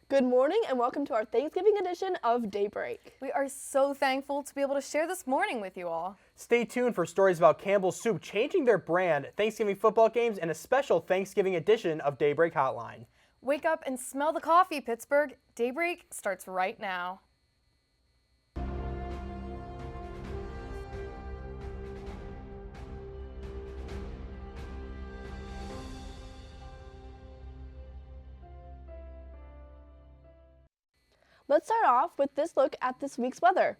Good morning and welcome to our Thanksgiving edition of Daybreak. We are so thankful to be able to share this morning with you all. Stay tuned for stories about Campbell's Soup changing their brand, Thanksgiving football games, and a special Thanksgiving edition of Daybreak Hotline. Wake up and smell the coffee, Pittsburgh. Daybreak starts right now. Let's start off with this look at this week's weather.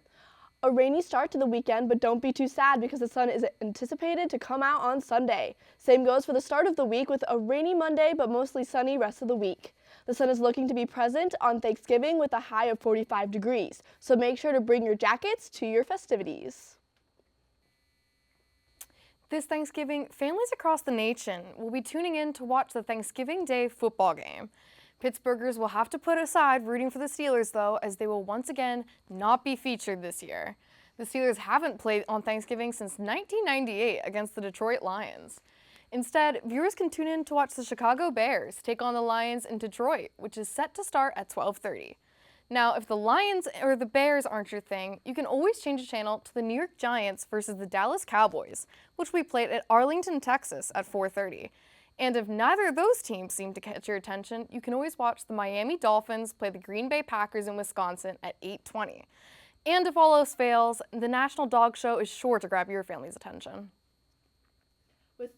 A rainy start to the weekend, but don't be too sad because the sun is anticipated to come out on Sunday. Same goes for the start of the week with a rainy Monday, but mostly sunny rest of the week. The sun is looking to be present on Thanksgiving with a high of 45 degrees, so make sure to bring your jackets to your festivities. This Thanksgiving, families across the nation will be tuning in to watch the Thanksgiving Day football game. Pittsburghers will have to put aside rooting for the Steelers, though, as they will once again not be featured this year. The Steelers haven't played on Thanksgiving since 1998 against the Detroit Lions. Instead, viewers can tune in to watch the Chicago Bears take on the Lions in Detroit, which is set to start at 12:30. Now, if the Lions or the Bears aren't your thing, you can always change the channel to the New York Giants versus the Dallas Cowboys, which we played at Arlington, Texas at 4:30. And if neither of those teams seem to catch your attention, you can always watch the Miami Dolphins play the Green Bay Packers in Wisconsin at 8:20. And if all else fails, the National Dog Show is sure to grab your family's attention. With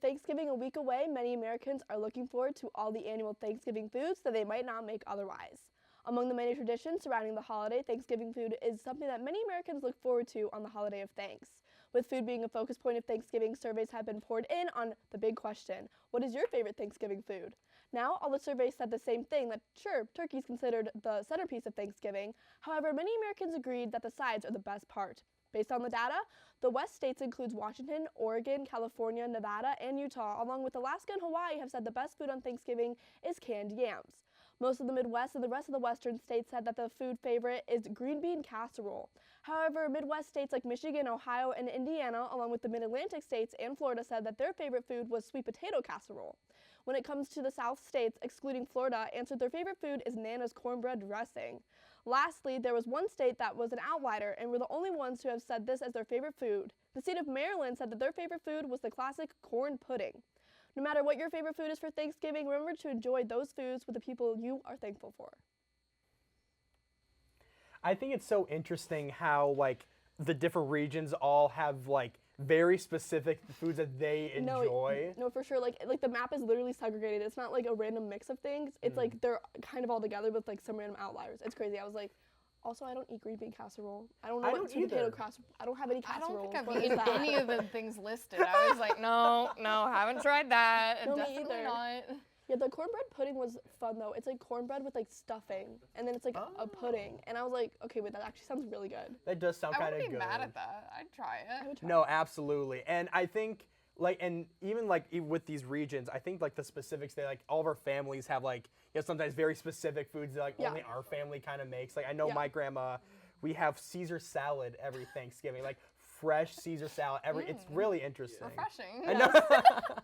Thanksgiving a week away, many Americans are looking forward to all the annual Thanksgiving foods that they might not make otherwise. Among the many traditions surrounding the holiday, Thanksgiving food is something that many Americans look forward to on the holiday of thanks. With food being a focus point of Thanksgiving, surveys have been poured in on the big question, what is your favorite Thanksgiving food? Now, all the surveys said the same thing, that sure, turkey is considered the centerpiece of Thanksgiving. However, many Americans agreed that the sides are the best part. Based on the data, the West states includes Washington, Oregon, California, Nevada, and Utah, along with Alaska and Hawaii, have said the best food on Thanksgiving is canned yams. Most of the Midwest and the rest of the Western states said that the food favorite is green bean casserole. However, Midwest states like Michigan, Ohio, and Indiana, along with the Mid-Atlantic states and Florida, said that their favorite food was sweet potato casserole. When it comes to the South states, excluding Florida, answered their favorite food is Nana's cornbread dressing. Lastly, there was one state that was an outlier and were the only ones who have said this as their favorite food. The state of Maryland said that their favorite food was the classic corn pudding. No matter what your favorite food is for Thanksgiving, remember to enjoy those foods with the people you are thankful for. I think it's so interesting how the different regions all have very specific foods that they enjoy. No, for sure. Like the map is literally segregated. It's not like a random mix of things. It's like they're kind of all together with like some random outliers. It's crazy. I was like, also, I don't eat green bean casserole. I don't know what sweet potato casserole. I don't have any casserole. I don't think I've eaten any of the things listed. I was like, no, haven't tried that. No, me Definitely either. not. Yeah, the cornbread pudding was fun though. It's like cornbread with like stuffing, and then it's like a pudding. And I was like, okay, wait, that actually sounds really good. That does sound kind of good. I wouldn't be mad at that. I'd try it. I would try No, it. absolutely. And I think and even with these regions, I think the specifics they all of our families have sometimes very specific foods that only our family kind of makes. I know my grandma, we have Caesar salad every Thanksgiving, fresh Caesar salad every. It's really interesting. Refreshing. I know.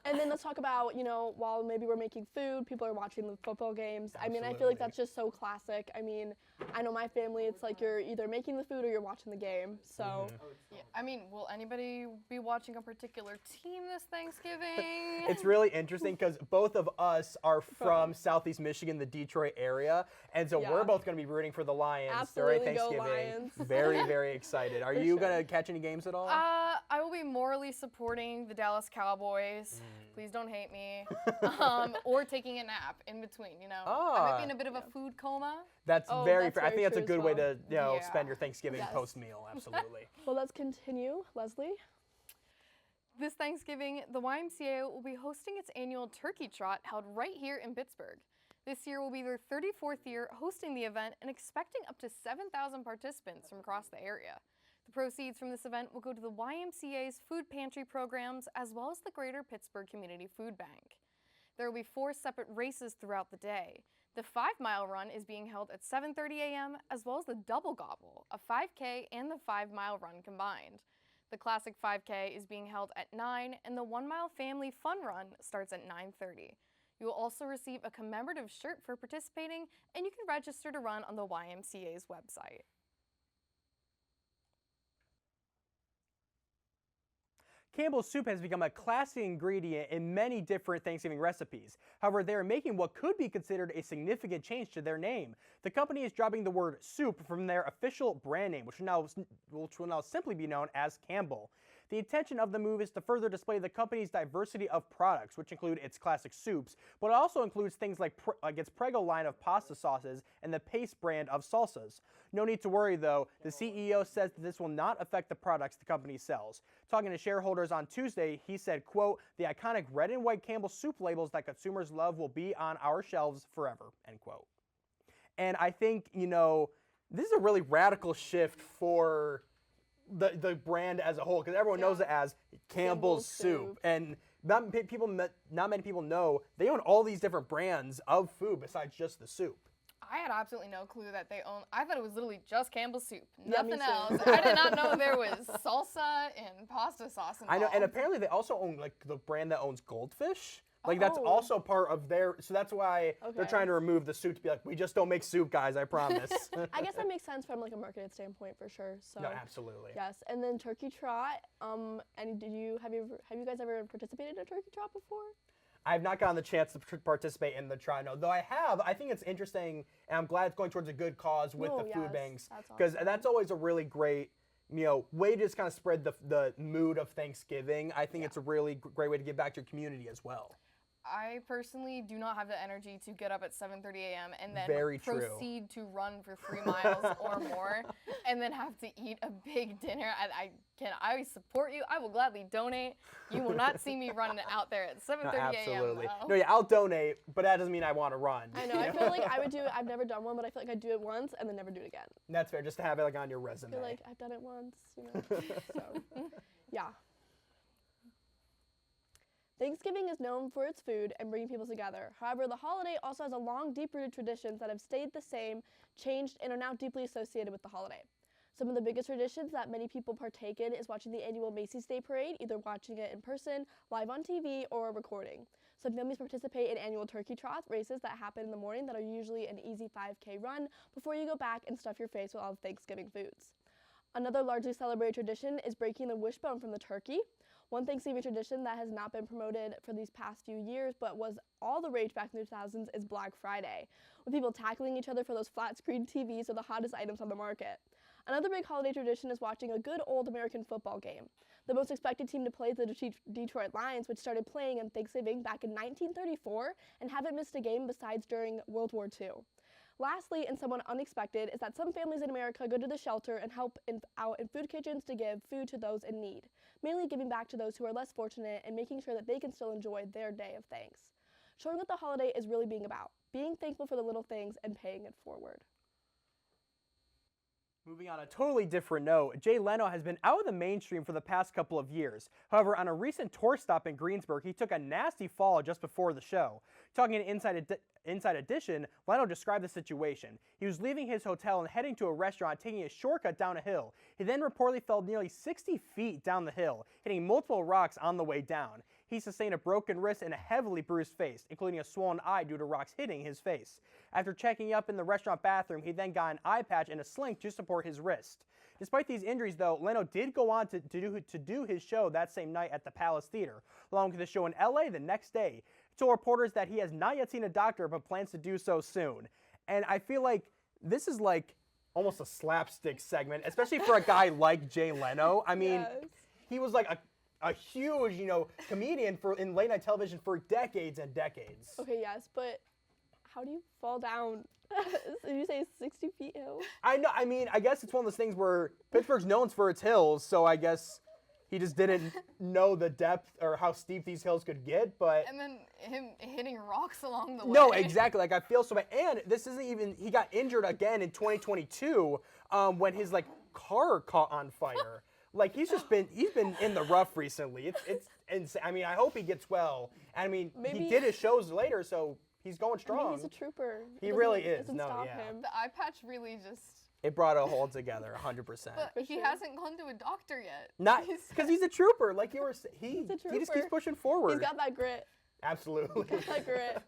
And then let's talk about, while maybe we're making food, people are watching the football games. I mean, I feel like that's just so classic. I mean, I know my family, it's like you're either making the food or you're watching the game. So, Yeah, I mean, will anybody be watching a particular team this Thanksgiving? It's really interesting because both of us are from Southeast Michigan, the Detroit area, and so we're both going to be rooting for the Lions during Absolutely, go Thanksgiving. Lions. Very, very excited. Are you going to catch any games at all? I will be morally supporting the Dallas Cowboys. Please don't hate me. Or taking a nap in between, I might be in a bit of a food coma. That's very fair. I think that's a true good as way well. to spend your Thanksgiving Yes. post-meal. Absolutely. well, let's continue. Leslie? This Thanksgiving, the YMCA will be hosting its annual Turkey Trot held right here in Pittsburgh. This year will be their 34th year hosting the event and expecting up to 7,000 participants from across the area. The proceeds from this event will go to the YMCA's food pantry programs as well as the Greater Pittsburgh Community Food Bank. There will be 4 separate races throughout the day. The 5-mile run is being held at 7:30 a.m. as well as the Double Gobble, a 5K and the 5-mile run combined. The Classic 5K is being held at 9 and the 1-mile Family Fun Run starts at 9:30. You will also receive a commemorative shirt for participating, and you can register to run on the YMCA's website. Campbell's soup has become a classic ingredient in many different Thanksgiving recipes. However, they are making what could be considered a significant change to their name. The company is dropping the word soup from their official brand name, which will now simply be known as Campbell. The intention of the move is to further display the company's diversity of products, which include its classic soups, but it also includes things like its Prego line of pasta sauces and the Pace brand of salsas. No need to worry though, the CEO says that this will not affect the products the company sells. Talking to shareholders on Tuesday, he said, quote, "The iconic red and white Campbell soup labels that consumers love will be on our shelves forever," end quote. And I think, this is a really radical shift for the brand as a whole, because everyone knows it as Campbell's soup. And not many people know they own all these different brands of food besides just the soup. I had absolutely no clue that they own. I thought it was literally just Campbell's soup, Yeah, me nothing too. else. I did not know there was salsa and pasta sauce involved. I know, and apparently they also own the brand that owns Goldfish. That's Oh. also part of their, so that's why they're Okay. trying to remove the soup to be like, we just don't make soup, guys, I promise. I guess that makes sense from a marketing standpoint for sure. So No, absolutely. yes, and then turkey trot. And have you guys ever participated in a turkey trot before? I have not gotten the chance to participate in the try, no. Though I have, I think it's interesting, and I'm glad it's going towards a good cause with No, the food yes, banks, that's because awesome. that's always a really great, way to just kind of spread the mood of Thanksgiving. I think it's a really great way to give back to your community as well. I personally do not have the energy to get up at 7:30 a.m. and then Very true. proceed to run for 3 miles or more, and then have to eat a big dinner. I support you. I will gladly donate. You will not see me running out there at 7:30 No, a.m. absolutely. though. No, yeah, I'll donate, but that doesn't mean I want to run. I know. I feel like I would do it. I've never done one, but I feel like I'd do it once and then never do it again. That's fair, just to have it on your I resume. feel like I've done it once, So, yeah. Thanksgiving is known for its food and bringing people together. However, the holiday also has a long, deep-rooted traditions that have stayed the same, changed, and are now deeply associated with the holiday. Some of the biggest traditions that many people partake in is watching the annual Macy's Day Parade, either watching it in person, live on TV, or a recording. Some families participate in annual turkey trot races that happen in the morning that are usually an easy 5K run before you go back and stuff your face with all the Thanksgiving foods. Another largely celebrated tradition is breaking the wishbone from the turkey. One Thanksgiving tradition that has not been promoted for these past few years but was all the rage back in the 2000s is Black Friday, with people tackling each other for those flat screen TVs or the hottest items on the market. Another big holiday tradition is watching a good old American football game. The most expected team to play is the Detroit Lions, which started playing on Thanksgiving back in 1934 and haven't missed a game besides during World War II. Lastly, and somewhat unexpected, is that some families in America go to the shelter and help out in food kitchens to give food to those in need, mainly giving back to those who are less fortunate and making sure that they can still enjoy their day of thanks. Showing what the holiday is really being about, being thankful for the little things and paying it forward. Moving on a totally different note, Jay Leno has been out of the mainstream for the past couple of years. However, on a recent tour stop in Greensburg, he took a nasty fall just before the show. Talking to Inside Edition, Leno described the situation. He was leaving his hotel and heading to a restaurant, taking a shortcut down a hill. He then reportedly fell nearly 60 feet down the hill, hitting multiple rocks on the way down. He sustained a broken wrist and a heavily bruised face, including a swollen eye due to rocks hitting his face. After checking up in the restaurant bathroom, he then got an eye patch and a sling to support his wrist. Despite these injuries, though, Leno did go on to do his show that same night at the Palace Theater, along with the show in LA the next day. He told reporters that he has not yet seen a doctor, but plans to do so soon. And I feel like this is like almost a slapstick segment, especially for a guy like Jay Leno. I mean, Yes. he was like a huge, comedian in late night television for decades and decades. Okay, yes, but how do you fall down? Did you say 60 feet hill? I know. I mean, I guess it's one of those things where Pittsburgh's known for its hills, so I guess he just didn't know the depth or how steep these hills could get. But And then him hitting rocks along the way. no, exactly. Like I feel so bad. And this isn't even. He got injured again in 2022 when his car caught on fire. Like he's been in the rough recently. It's insane. I mean, I hope he gets well. I mean, Maybe- he did his shows later, so he's going I mean, strong. he's a trooper. He Doesn't- really is. doesn't No, stop yeah. him. The eye patch really just. It brought it all together, 100%. But For he sure. hasn't gone to a doctor yet. Not because he's a trooper, like you were saying. He He's a just keeps trooper. pushing forward. He's got that grit. Absolutely. Accurate.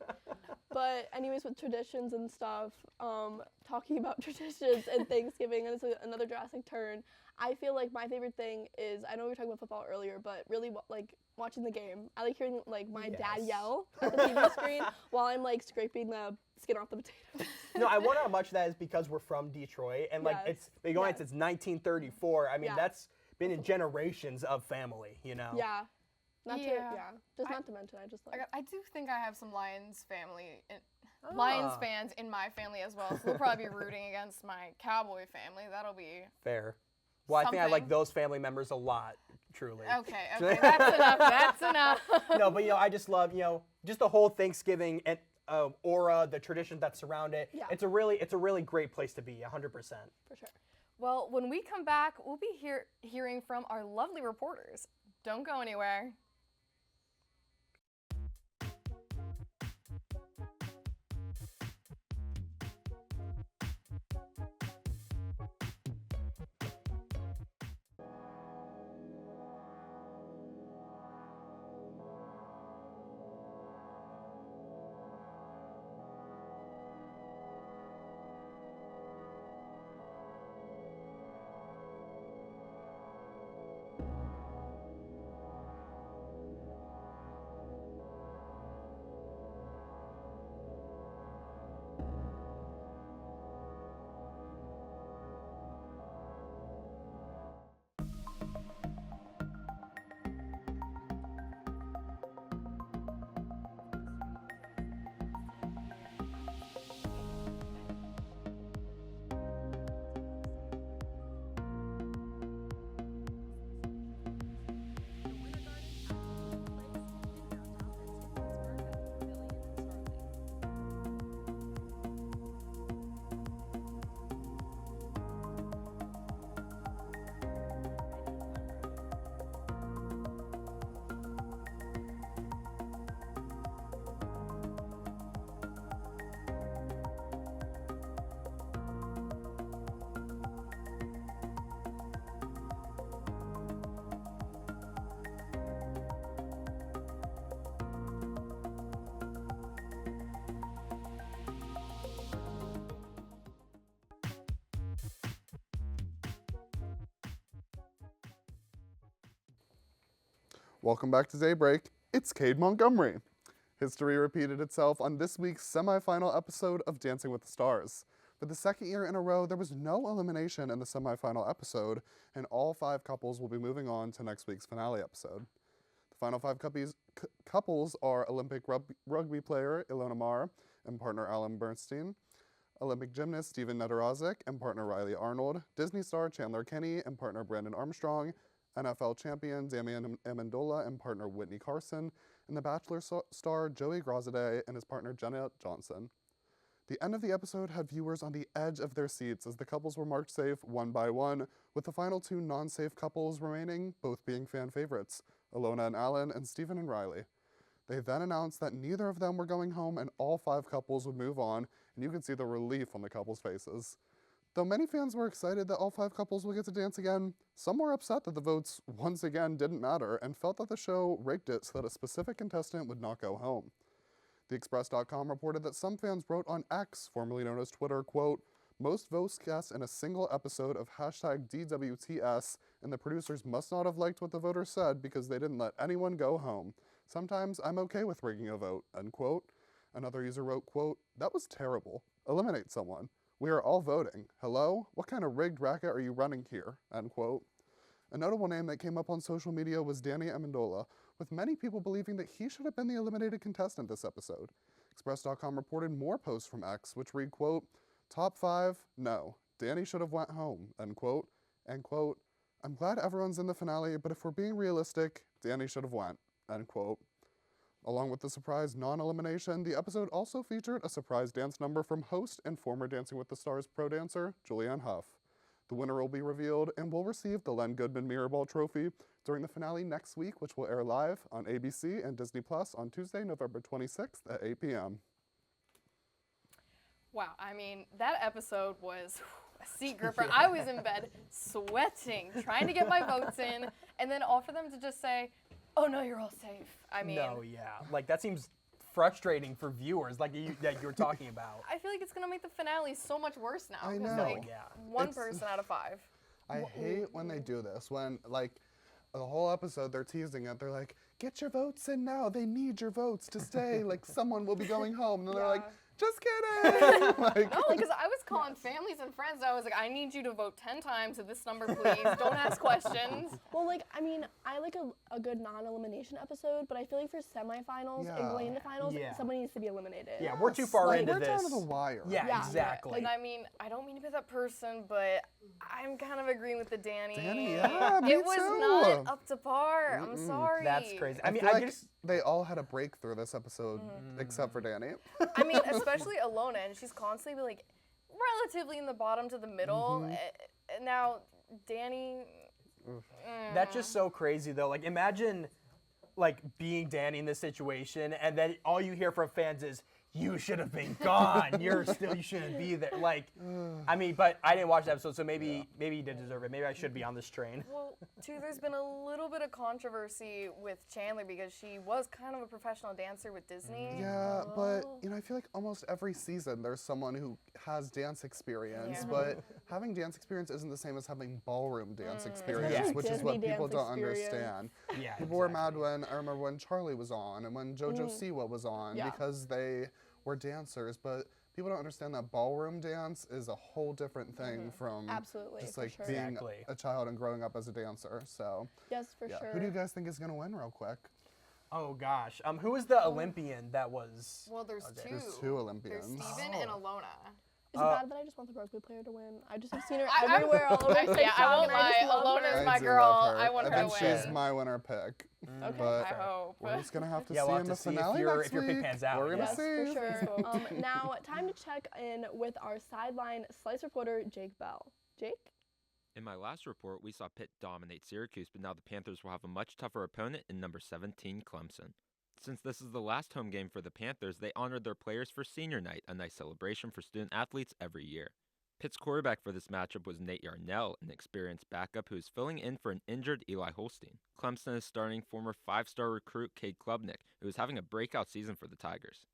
But anyways, with traditions and stuff, talking about traditions and Thanksgiving, and it's another drastic turn. I feel like my favorite thing is, I know we were talking about football earlier, but really like watching the game. I like hearing like my dad yell at the TV screen while I'm like scraping the skin off the potatoes. No, I wonder how much that is because we're from Detroit, and like it's been going since 1934. I mean, that's been in generations of family, you know. Yeah. Not to mention, I just like. I do think I have some Lions Lions fans in my family as well, so they'll probably be rooting against my Cowboy family. That'll be fair. Well, I think I like those family members a lot, truly. Okay, that's enough. That's enough. No, but I just love just the whole Thanksgiving and aura, the traditions that surround it. Yeah. It's a really great place to be, 100%. For sure. Well, when we come back, we'll be hearing from our lovely reporters. Don't go anywhere. Welcome back to Daybreak. It's Cade Montgomery. History repeated itself on this week's semifinal episode of Dancing with the Stars. For the second year in a row, there was no elimination in the semifinal episode, and all 5 couples will be moving on to next week's finale episode. The final 5 couples are Olympic rugby player Ilona Maher and partner Alan Bernstein, Olympic gymnast Steven Nedorozic and partner Riley Arnold, Disney star Chandler Kenny and partner Brandon Armstrong, NFL champion Damian Amendola and partner Whitney Carson, and The Bachelor star Joey Grossaday and his partner Jenna Johnson. The end of the episode had viewers on the edge of their seats as the couples were marked safe one by one, with the final 2 non-safe couples remaining, both being fan favorites, Ilona and Alan and Stephen and Riley. They then announced that neither of them were going home and all 5 couples would move on, and you could see the relief on the couples' faces. Though many fans were excited that all 5 couples would get to dance again, some were upset that the votes once again didn't matter and felt that the show rigged it so that a specific contestant would not go home. TheExpress.com reported that some fans wrote on X, formerly known as Twitter, quote, "Most votes cast in a single episode of #DWTS, and the producers must not have liked what the voters said because they didn't let anyone go home. Sometimes I'm okay with rigging a vote," end quote. Another user wrote, quote, "That was terrible. Eliminate someone. We are all voting. Hello? What kind of rigged racket are you running here?" End quote. A notable name that came up on social media was Danny Amendola, with many people believing that he should have been the eliminated contestant this episode. Express.com reported more posts from X, which read, quote, "Top 5, no. Danny should have went home," end quote. End quote. "I'm glad everyone's in the finale, but if we're being realistic, Danny should have went," end quote. Along with the surprise non-elimination, the episode also featured a surprise dance number from host and former Dancing with the Stars pro dancer, Julianne Hough. The winner will be revealed and will receive the Len Goodman Mirrorball Trophy during the finale next week, which will air live on ABC and Disney Plus on Tuesday, November 26th at 8 p.m. Wow, I mean, that episode was a seat gripper. Yeah. I was in bed sweating, trying to get my votes in, and then all for them to just say, oh no, you're all safe. I mean, No, yeah. Like, that seems frustrating for viewers, like that you were talking about. I feel like it's gonna make the finale so much worse now. I 'cause, know. Like, Yeah. one It's- person out of 5. I hate when they do this. When, like, the whole episode, they're teasing it. They're like, get your votes in now. They need your votes to stay. Like, someone will be going home. And then they're like, just kidding. Like, No, because I was calling families and friends. I was like, I need you to vote 10 times to this number, please. Don't ask questions. Well, like, I mean, I like a good non-elimination episode, but I feel like for semifinals and Yeah. going into finals, Yeah. somebody needs to be eliminated. Yeah, we're too far Like, into we're this. down to the wire. Yeah, Yeah. exactly. And I mean, I don't mean to be that person, but I'm kind of agreeing with the Danny. Danny, yeah, me It was too. not up to par. I'm sorry. That's crazy. I I mean, feel I like just. they all had a breakthrough this episode, except for Danny. I mean, especially Alona, and she's constantly like relatively in the bottom to the middle. Now, Danny. That's just so crazy, though. Like, imagine, like, being Danny in this situation, and then all you hear from fans is, "You should have been gone. You shouldn't be there." Like, I mean, but I didn't watch the episode, so maybe he did deserve it. Maybe I should be on this train. Well, too, there's been a little bit of controversy with Chandler because she was kind of a professional dancer with Disney. Yeah, but you know, I feel like almost every season there's someone who has dance experience, Yeah. but having dance experience isn't the same as having ballroom dance experience, Yeah. which is Disney what people dance don't experience. understand. Yeah, People were mad when I remember when Charlie was on and when JoJo Siwa was on Yeah. because they were dancers, but people don't understand that ballroom dance is a whole different thing from Absolutely, just for like sure. being Exactly. a child and growing up as a dancer. So Yes, for yeah, sure. who do you guys think is gonna win, real quick? Oh gosh. Who was the Olympian that was? Well, there's Okay. two. There's two Olympians. There's Steven and Alona. Is it bad that I just want the Berkeley player to win? I just have seen her I'm- everywhere, all over TikTok, yeah, I won't and I just lie. love Alona's her. my I do girl. love her. I want her think to she's win. my winner pick. Okay. But I hope. we're just gonna have to Yeah, see we'll in have the to see if finale your- next if your pick week. pans out, We're gonna Yes, see. for sure. Facebook. Now, time to check in with our sideline Slice reporter, Jake Bell. Jake? In my last report, we saw Pitt dominate Syracuse, but now the Panthers will have a much tougher opponent in number 17, Clemson. Since this is the last home game for the Panthers, they honored their players for senior night, a nice celebration for student athletes every year. Pitt's quarterback for this matchup was Nate Yarnell, an experienced backup who is filling in for an injured Eli Holstein. Clemson is starting former 5-star recruit Cade Klubnik, who is having a breakout season for the Tigers.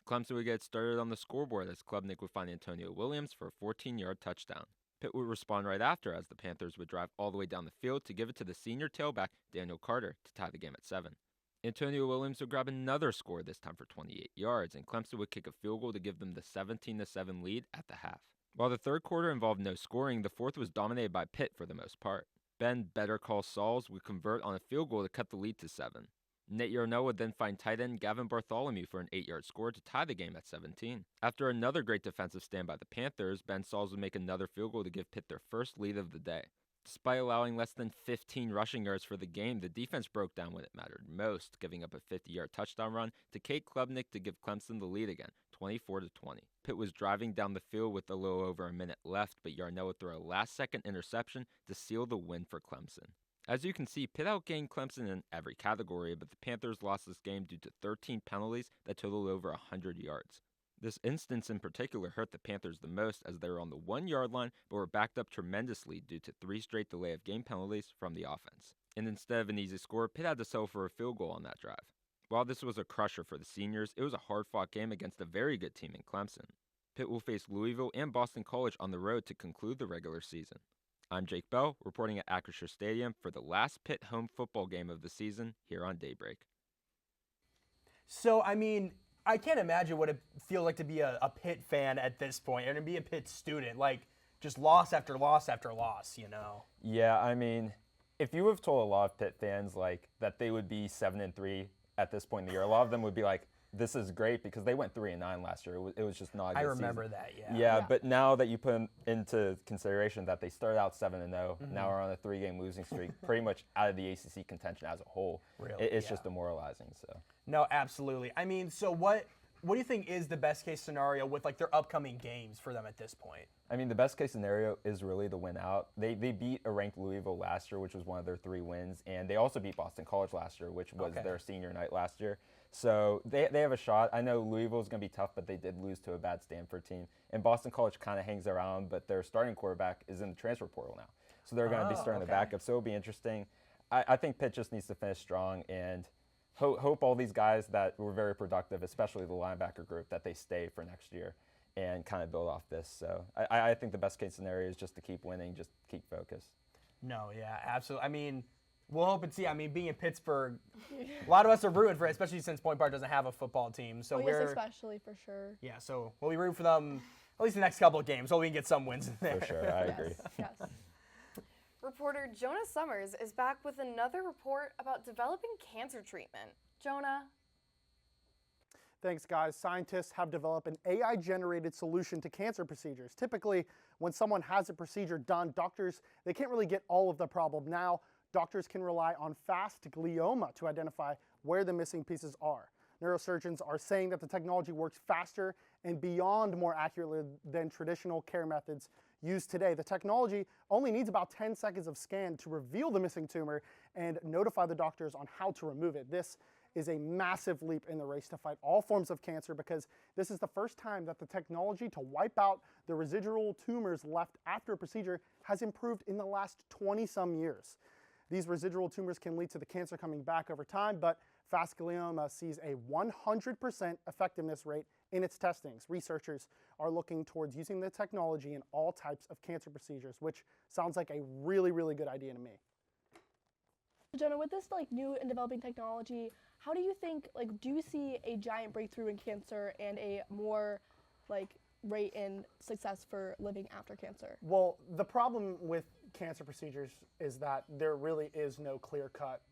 Clemson would get started on the scoreboard as Klubnik would find Antonio Williams for a 14-yard touchdown. Pitt would respond right after as the Panthers would drive all the way down the field to give it to the senior tailback Daniel Carter to tie the game at 7. Antonio Williams would grab another score, this time for 28 yards, and Clemson would kick a field goal to give them the 17-7 lead at the half. While the third quarter involved no scoring, the fourth was dominated by Pitt for the most part. Ben Better Call Sauls would convert on a field goal to cut the lead to 7. Nate Yarnell would then find tight end Gavin Bartholomew for an 8-yard score to tie the game at 17. After another great defensive stand by the Panthers, Ben Sauls would make another field goal to give Pitt their first lead of the day. Despite allowing less than 15 rushing yards for the game, the defense broke down when it mattered most, giving up a 50-yard touchdown run to Cade Klubnik to give Clemson the lead again, 24-20. Pitt was driving down the field with a little over a minute left, but Yarnell would throw a last-second interception to seal the win for Clemson. As you can see, Pitt outgained Clemson in every category, but the Panthers lost this game due to 13 penalties that totaled over 100 yards. This instance in particular hurt the Panthers the most as they were on the 1-yard line but were backed up tremendously due to 3 straight delay of game penalties from the offense. And instead of an easy score, Pitt had to settle for a field goal on that drive. While this was a crusher for the seniors, it was a hard-fought game against a very good team in Clemson. Pitt will face Louisville and Boston College on the road to conclude the regular season. I'm Jake Bell, reporting at Acrisure Stadium for the last Pitt home football game of the season here on Daybreak. So, I mean, I can't imagine what it feels like to be a Pitt fan at this point and to be a Pitt student. Like, just loss after loss after loss, you know? Yeah, I mean, if you would have told a lot of Pitt fans like that they would be 7-3 at this point in the year, a lot of them would be like, "This is great," because they went 3-9 last year. It was just not a good I remember season. that, yeah. Yeah, but now that you put into consideration that they started out 7-0, now we're on a 3-game losing streak, pretty much out of the ACC contention as a whole. Really, It's yeah. just demoralizing. So. No, absolutely. I mean, so what do you think is the best case scenario with like their upcoming games for them at this point? I mean, the best case scenario is really the win out. They beat a ranked Louisville last year, which was one of their 3 wins, and they also beat Boston College last year, which was Okay. their senior night last year. So they have a shot. I know Louisville's going to be tough, but they did lose to a bad Stanford team. And Boston College kind of hangs around, but their starting quarterback is in the transfer portal now. So they're going to be starting the okay. backup, so it'll be interesting. I think Pitt just needs to finish strong and hope all these guys that were very productive, especially the linebacker group, that they stay for next year and kind of build off this. So I think the best case scenario is just to keep winning, just keep focused. No, yeah, absolutely. I mean, we'll hope and see. I mean, being in Pittsburgh, a lot of us are rooting for it, especially since Point Park doesn't have a football team. So yes, especially for sure. Yeah, so we'll be rooting for them at least the next couple of games, so we can get some wins in there. For sure, I agree. Yes. Reporter Jonah Summers is back with another report about developing cancer treatment. Jonah. Thanks, guys. Scientists have developed an AI-generated solution to cancer procedures. Typically, when someone has a procedure done, doctors, they can't really get all of the problem. Now, doctors can rely on fast glioma to identify where the missing pieces are. Neurosurgeons are saying that the technology works faster and beyond more accurately than traditional care methods used today. The technology only needs about 10 seconds of scan to reveal the missing tumor and notify the doctors on how to remove it. This is a massive leap in the race to fight all forms of cancer because this is the first time that the technology to wipe out the residual tumors left after a procedure has improved in the last 20-some years. These residual tumors can lead to the cancer coming back over time, but fast glioma sees a 100% effectiveness rate in its testings. Researchers are looking towards using the technology in all types of cancer procedures, which sounds like a really, really good idea to me. Jonah, with this new and developing technology, how do you think, do you see a giant breakthrough in cancer and a more rate in success for living after cancer? Well, the problem with cancer procedures is that there really is no clear-cut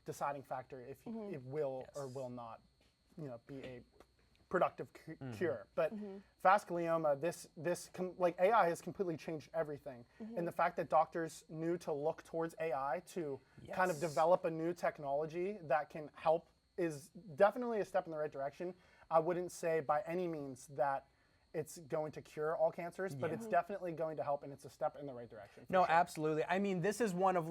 deciding factor if it will or will not, be a productive cure. But fast glioma, AI has completely changed everything. And the fact that doctors knew to look towards AI to kind of develop a new technology that can help is definitely a step in the right direction. I wouldn't say by any means that it's going to cure all cancers, but it's definitely going to help, and it's a step in the right direction. No, absolutely. I mean, this is one of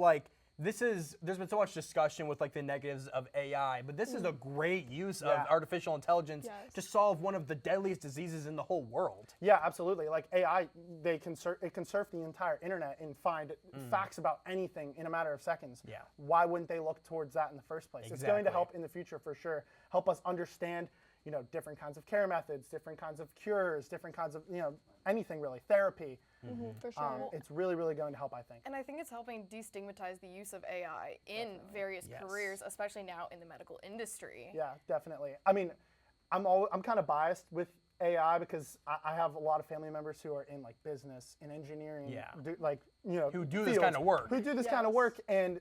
there's been so much discussion with the negatives of AI, but this is a great use of artificial intelligence to solve one of the deadliest diseases in the whole world. Yeah, absolutely. AI, it can surf the entire internet and find facts about anything in a matter of seconds. Yeah. Why wouldn't they look towards that in the first place? It's going to help in the future for sure. Help us understand, different kinds of care methods, different kinds of cures, different kinds of, anything really, therapy. For sure. It's really, really going to help, I think. And I think it's helping destigmatize the use of AI in various careers, especially now in the medical industry. Yeah, definitely. I mean, I'm kind of biased with AI because I have a lot of family members who are in business and engineering, who do fields, this kind of work. who do this kind of work, and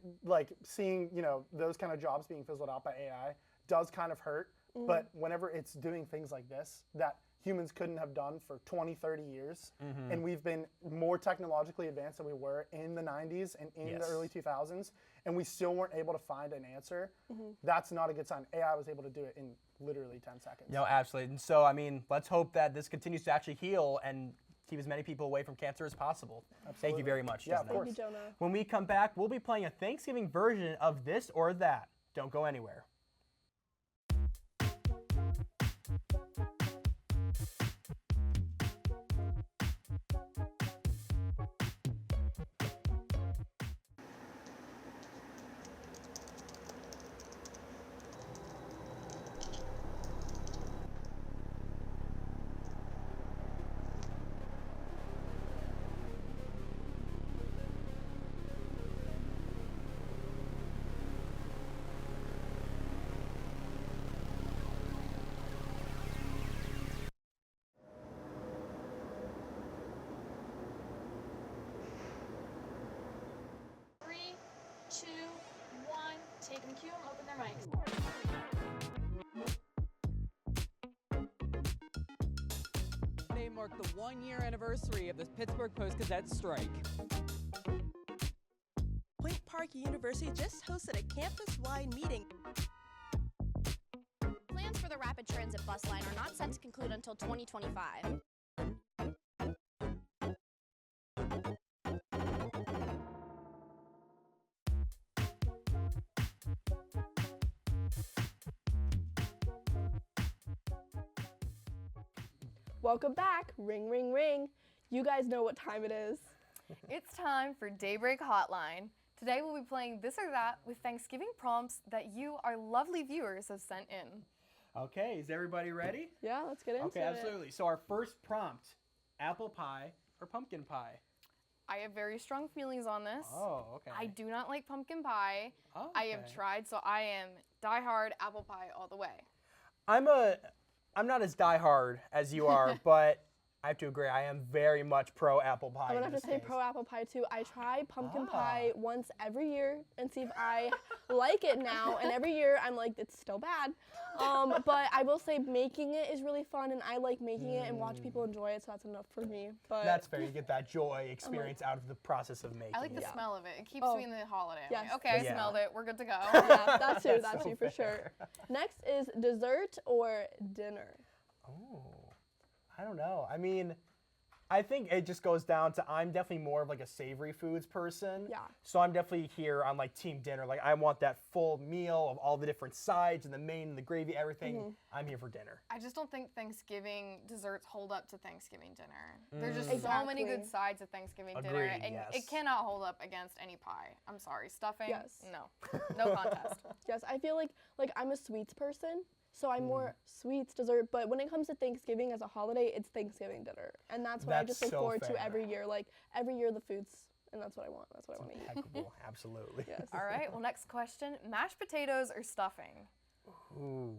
seeing those kind of jobs being fizzled out by AI does kind of hurt. But whenever it's doing things like this that humans couldn't have done for 20, 30 years, and we've been more technologically advanced than we were in the 90s and in the early 2000s, and we still weren't able to find an answer, that's not a good sign. AI was able to do it in literally 10 seconds. No, absolutely. And so, I mean, let's hope that this continues to actually heal and keep as many people away from cancer as possible. Absolutely. Thank you very much. Yeah, of course. Thank you, Jonah. When we come back, we'll be playing a Thanksgiving version of This or That. Don't go anywhere. Take them, cue them, open their mics. Today marked the 1-year anniversary of the Pittsburgh Post-Gazette strike. Point Park University just hosted a campus-wide meeting. Plans for the rapid transit bus line are not set to conclude until 2025. Welcome back. Ring, ring, ring. You guys know what time it is. It's time for Daybreak Hotline. Today we'll be playing This or That with Thanksgiving prompts that you, our lovely viewers, have sent in. Okay, is everybody ready? Yeah, let's get into Okay, it. absolutely. So our first prompt, apple pie or pumpkin pie? I have very strong feelings on this. Oh, okay. I do not like pumpkin pie. Oh, I have okay. tried, so I am diehard apple pie all the way. I'm not as diehard as you are, but I have to agree. I am very much pro apple pie. I'm gonna in have to this say case. pro apple pie too. I try pumpkin pie once every year and see if I like it now. And every year I'm like, it's still bad. But I will say making it is really fun, and I like making it and watch people enjoy it, so that's enough for me. But That's fair. You get that joy experience out of the process of making. I like the it. smell of it. It keeps Oh. me in the holiday. I'm Yes. like, okay, I Yeah. smelled it. We're good to go. yeah, that too, That's so for sure. fair. Next is dessert or dinner. Oh, I don't know. I mean, I think it just goes down to I'm definitely more of like a savory foods person. Yeah. So I'm definitely here on like team dinner. Like I want that full meal of all the different sides and the main and the gravy, everything. I'm here for dinner. I just don't think Thanksgiving desserts hold up to Thanksgiving dinner. There's just so many Exactly. good sides of Thanksgiving dinner, Agreed, and yes. it cannot hold up against any pie. I'm sorry, stuffing. Yes. No contest. Yes, I feel like I'm a sweets person, so I'm more sweets, dessert. But when it comes to Thanksgiving as a holiday, it's Thanksgiving dinner, and that's what I That's just look so forward fair. to every year. Like every year, the foods, and that's what I want. That's what I want to eat. Impeccable, absolutely. Yes. All right. Well, next question: mashed potatoes or stuffing? Ooh.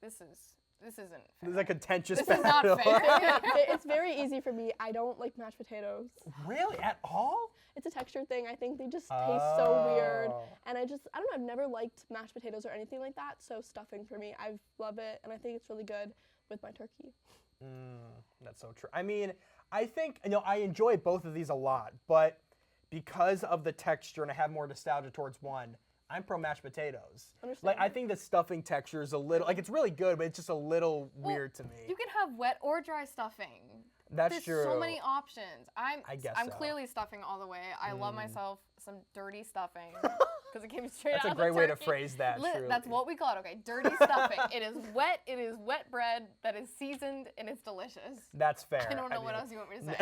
This isn't This is fair. a contentious This is not battle. fair. It's very easy for me. I don't like mashed potatoes. Really? At all? It's a texture thing. I think they just taste so weird. Oh. And I don't know, I've never liked mashed potatoes or anything like that. So stuffing for me, I love it. And I think it's really good with my turkey. That's so true. I mean, I think, I enjoy both of these a lot, but because of the texture and I have more nostalgia towards one, I'm pro mashed potatoes. Like, I think the stuffing texture is a little, like, it's really good, but it's just a little weird to me. You can have wet or dry stuffing. That's There's true. so many options. I guess I'm so. clearly stuffing all the way. I love myself some dirty stuffing because it came straight That's out a of the great way to turkey. phrase that, That's truly. what we call it, okay? Dirty stuffing. It is wet. It is wet bread that is seasoned and it's delicious. That's fair. I don't know what mean, else you want me to say.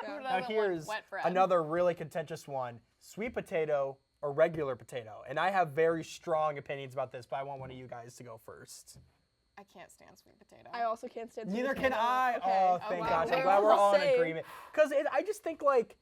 Who Now doesn't want here's wet bread? another really contentious one: sweet potato or regular potato. And I have very strong opinions about this, but I want one of you guys to go first. I can't stand sweet potato. I also can't stand sweet Neither can potato. I. Okay. Oh, thank wow. gosh! I'm We're glad we're all in same. agreement. Because I just think like,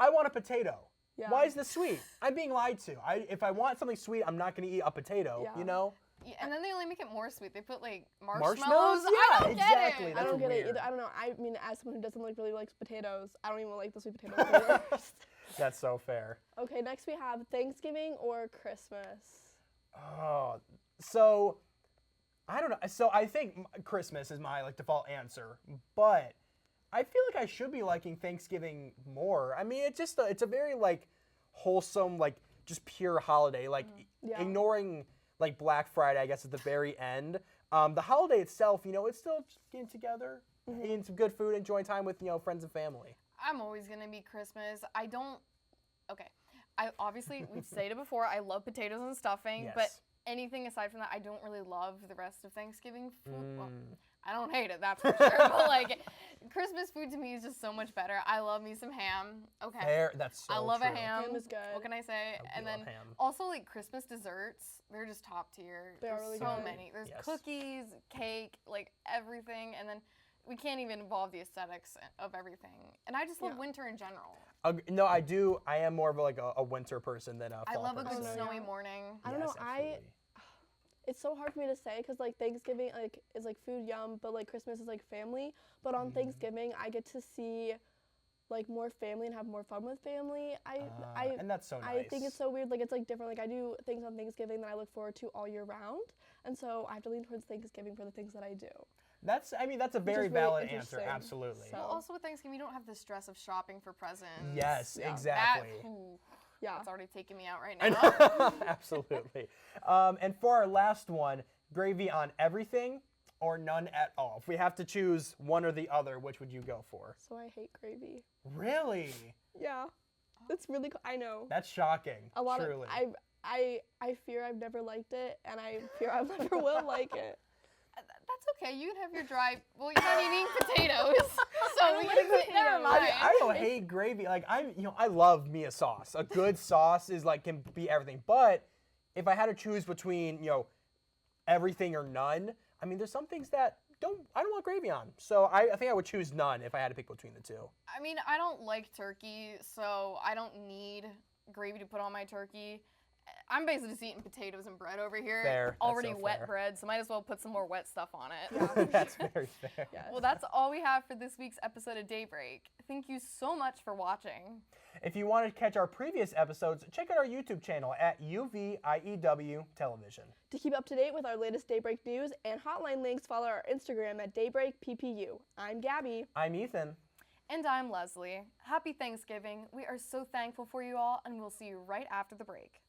I want a potato. Yeah. Why is this sweet? I'm being lied to. If I want something sweet, I'm not going to eat a potato. Yeah. You know? Yeah, and then they only make it more sweet. They put like Marshmallows? marshmallows. Yeah, I don't exactly. Get it. I That's don't get it weird. either. I don't know. I mean, as someone who doesn't really likes potatoes, I don't even like the sweet potatoes. They're the worst. That's so fair. Okay, next we have Thanksgiving or Christmas. Oh, so I don't know. So I think Christmas is my like default answer, but I feel like I should be liking Thanksgiving more. I mean, it's a very like wholesome, like just pure holiday. Like Yeah. ignoring like Black Friday, I guess at the very end. The holiday itself, it's still just getting together, eating some good food, enjoying time with friends and family. I'm always gonna be Christmas. I don't. Okay, I obviously we've stated before. I love potatoes and stuffing, but Yes. anything aside from that, I don't really love the rest of Thanksgiving food. Well, I don't hate it, that's for sure. But like, Christmas food to me is just so much better. I love me some ham. Okay. Fair, that's so I love true. a ham. Ham is good. What can I say? I And love then ham. also like Christmas desserts, they're just top tier. They are There's really so good. many. There's Yes. cookies, cake, like everything, and then we can't even involve the aesthetics of everything. And I just love Yeah. winter in general. No, I do. I am more of like a winter person than a fall I love a person. good Oh, no, snowy yeah. morning. I don't know. Yes, absolutely. It's so hard for me to say because like Thanksgiving like is like food yum, but like Christmas is like family. But on Thanksgiving, I get to see like more family and have more fun with family. And that's so nice. I think it's so weird. Like it's like different. Like I do things on Thanksgiving that I look forward to all year round, and so I have to lean towards Thanksgiving for the things that I do. That's a very really valid answer. interesting. Absolutely. So- Well, also with Thanksgiving, you don't have the stress of shopping for presents. Yes, Yeah. exactly. Yeah. That's already taking me out right I now. know. Absolutely. And for our last one, gravy on everything or none at all. If we have to choose one or the other, which would you go for? So I hate gravy. Really? Yeah, that's really. I know. That's shocking. A lot truly. of I fear I've never liked it, and I fear I never will like it. That's okay. You can have your dry. Well, you're not eating potatoes, so we like can. Never potatoes. mind. I don't hate gravy. Like I love me a sauce. A good sauce is like can be everything. But if I had to choose between everything or none, I mean, there's some things that I don't want gravy on. So I think I would choose none if I had to pick between the two. I mean, I don't like turkey, so I don't need gravy to put on my turkey. I'm basically just eating potatoes and bread over here. Fair. Already That's so wet fair. bread, so might as well put some more wet stuff on it. That's very fair. Yes. Well, that's all we have for this week's episode of Daybreak. Thank you so much for watching. If you want to catch our previous episodes, check out our YouTube channel at UVIEW Television. To keep up to date with our latest Daybreak news and hotline links, follow our Instagram at DaybreakPPU. I'm Gabby. I'm Ethan. And I'm Leslie. Happy Thanksgiving. We are so thankful for you all, and we'll see you right after the break.